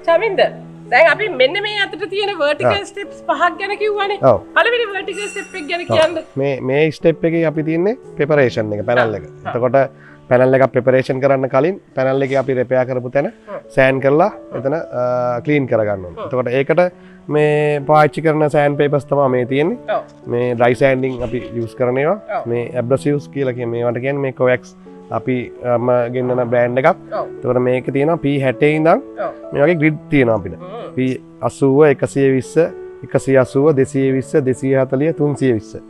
චමින්ද දැන් අපි මෙන්න මේ අතට තියෙන vertical steps පහක් ගැන කිව්වනේ. පළවෙනි vertical step එක ගැන කියන්න. මේ ස්ටෙප් එකේ අපි තියන්නේ preparation එක panel එක. එතකොට panel එක preparation කරන්න කලින් panel එකේ අපි repair කරපු තැන sand කරලා එතන clean කරගන්න ඕනේ. එතකොට ඒකට මේ පාවිච්චි කරන sand papers තමයි මේ තියෙන්නේ. මේ dry sanding අපි use කරන ඒවා. මේ abrasives කියලා කියන මේවට කියන්නේ මේ coax අපි ගෙන්නන බ්‍රෑන්ඩ් එකක්. එතකොට මේකේ තියෙනවා P60 ඉඳන් මේ වගේ grid තියෙනවා අපිට. P80 120 180 220 240 320.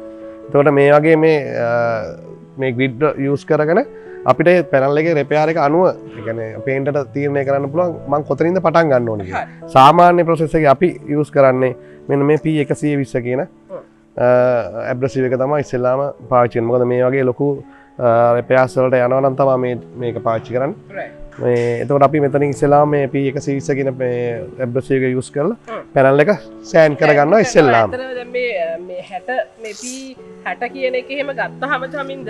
එතකොට මේ වගේ මේ grid use කරගෙන අපිට පැනල් එකේ repair එක අනුව ඒ කියන්නේ paint එකට තීරණය කරන්න පුළුවන් මම කොතනින්ද පටන් ගන්න ඕනේ කියලා. සාමාන්‍ය process එකේ අපි use කරන්නේ මෙන්න මේ P120 කියන abrasive එක තමයි ඉස්සෙල්ලාම පාවිච්චි කරන්නේ. මොකද මේ වගේ ලොකු repairs වලට යනවා නම් තමයි මේක පාවිච්චි කරන්නේ. මේ එතකොට අපි මෙතනින් ඉස්සෙල්ලාම මේ P120 කියන මේ abrasive එක use කරලා පැනල් එක sand කරගන්නවා ඉස්සෙල්ලාම. දැන් මේ 60 මේ P60 කියන එක එහෙම ගත්තාම චමින්ද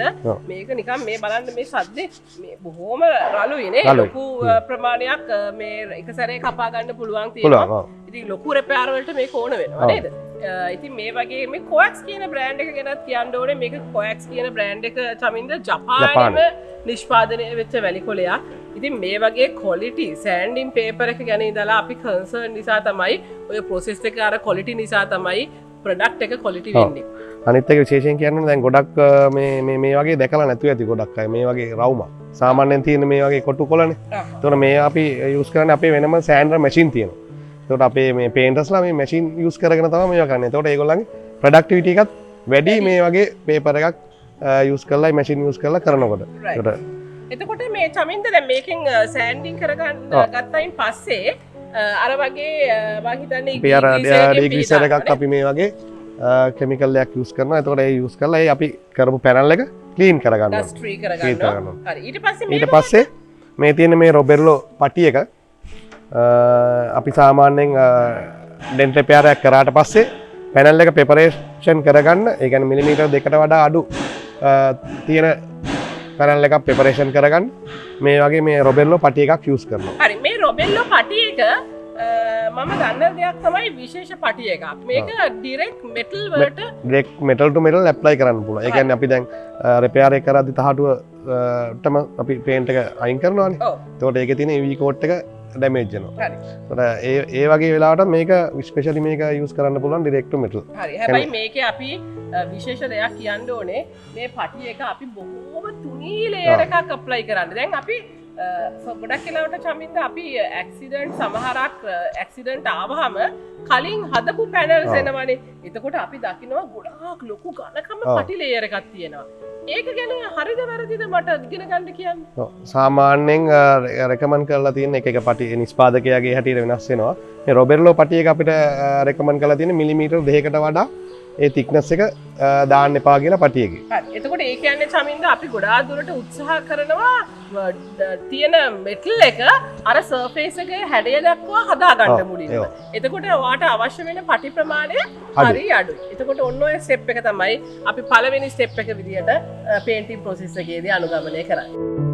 මේක නිකන් මේ බලන්න මේ සද්දේ මේ බොහොම රළුයි නේ. ලොකු ප්‍රමාණයක් මේ එක සැරේ කපා ගන්න පුළුවන් තියෙනවා. ඉතින් ලොකු repair වලට මේක ඕන වෙනවා නේද? ඉතින් මේ වගේ මේ coax කියන බ්‍රෑන්ඩ් එක ගැනත් කියන්න ඕනේ. මේක coax කියන බ්‍රෑන්ඩ් එක චමින්ද ජපානයේම නිෂ්පාදනය වෙච්ච වැලි කොලයක්. ඉතින් මේ වගේ quality sanding paper එක ගැන ඉඳලා අපි concern නිසා තමයි ඔය process එක අර quality නිසා තමයි product එක quality වෙන්නේ. අනිත් එක විශේෂයෙන් කියන්න දැන් ගොඩක් මේ වගේ දැකලා නැතුව ඇති ගොඩක් අය මේ වගේ රවුමක්. සාමාන්‍යයෙන් තියෙන මේ වගේ කොටු කොළනේ. ඒතකොට මේ අපි use කරන්නේ අපේ වෙනම sander machine තියෙනවා. එතකොට අපේ මේ paintersලා මේ machine use කරගෙන තමයි මේවා කරන්නේ. එතකොට ඒගොල්ලන්ගේ productivity එකත් වැඩි මේ වගේ paper එකක් use කරලා machine use කරලා කරනකොට. එතකොට මේ චමින්ද දැන් මේකෙන් සෑන්ඩින් කරගන්න ගත්තයින් පස්සේ අර වගේ මම හිතන්නේ ඩිග්‍රීසර් එකක් අපි මේ වගේ කෙමිකල් එකක් යූස් කරනවා. එතකොට ඒ යූස් කරලා ඒ අපි කරපු පැනල් එක ක්ලීන් කරගන්නවා. ඩස්ට් ෆ්‍රී කරගන්නවා. හරි. ඊට පස්සේ මේ තියෙන මේ රොබෙර්ලෝ පටි එක අපි සාමාන්‍යයෙන් ඩෙන්ට් රිපෙයාර් එකක් කරාට පස්සේ පැනල් එක ප්‍රෙපරේෂන් කරගන්න ඒ කියන්නේ මිලිමීටර් 2කට වඩා අඩු තියෙන පැනල් එකක් ප්‍රෙපරේෂන් කරගන්න මේ වගේ මේ රොබෙල්ලෝ පටි එකක් යූස් කරනවා. හරි. මේ රොබෙල්ලෝ පටි එක මම දන්න දෙයක් තමයි විශේෂ පටි එකක්. මේක ඩිරෙක්ට් මෙටල් වලට ඩිරෙක්ට් මෙටල් ටු මෙටල් ඇප්ලයි කරන්න පුළුවන්. ඒ කියන්නේ අපි දැන් රිපෙයාර් එක කරද්දි තහඩුවටම අපි පේන්ට් එක අයින් කරනවානේ. එතකොට ඒකේ තියෙන UV කෝට් එක ඩැමේජ් වෙනවා. හරි. ඒ වගේ වෙලාවට මේක ස්පෙෂලි මේක යූස් කරන්න පුළුවන් ඩිරෙක්ට් ටු මෙටල්. හරි. හැබැයි මේකේ අපි විශේෂ දෙයක් කියන්න ඕනේ මේ පටි එක අපි බොහොම තුනී ලේයර් එකක් ඇප්ලයි කරන්න. දැන් අපි ගොඩක් වෙලාවට චමින්ද අපි ඇක්සිඩන්ට් සමහරක් ඇක්සිඩන්ට් ආවහම කලින් හදපු පැනල්ස් එනවනේ. එතකොට අපි දකිනවා ගොඩාක් ලොකු ඝනකම පටි ලේයර් එකක් තියෙනවා. ඒක ගැන හරිද වැරදිද මට ඉගෙන ගන්න කියන්න. සාමාන්‍යයෙන් රෙකමන්ඩ් කරලා තියෙන එක පටි නිෂ්පාදකයාගේ හැටියට වෙනස් වෙනවා. මේ රොබෙර්ලෝ පටි එක අපිට රෙකමන්ඩ් කරලා තියෙන මිලිමීටර් 2කට වඩා ඒ thickness එක දාන්න එපා කියලා පටි එකේ. හරි. එතකොට ඒ කියන්නේ චමින්ද අපි ගොඩාක් දුරට උත්සාහ කරනවා තියෙන මෙටල් එක අර සර්ෆේස් එකේ හැඩය දක්වා හදා ගන්න මුලින්ම. එතකොට ඔයාට අවශ්‍ය වෙන පටි ප්‍රමාණය හරි අඩුයි. එතකොට ඔන්න ඔය ස්ටෙප් එක තමයි අපි පළවෙනි ස්ටෙප් එක විදියට පේන්ටින් ප්‍රොසෙස් එකේදී අනුගමනය කරන්නේ.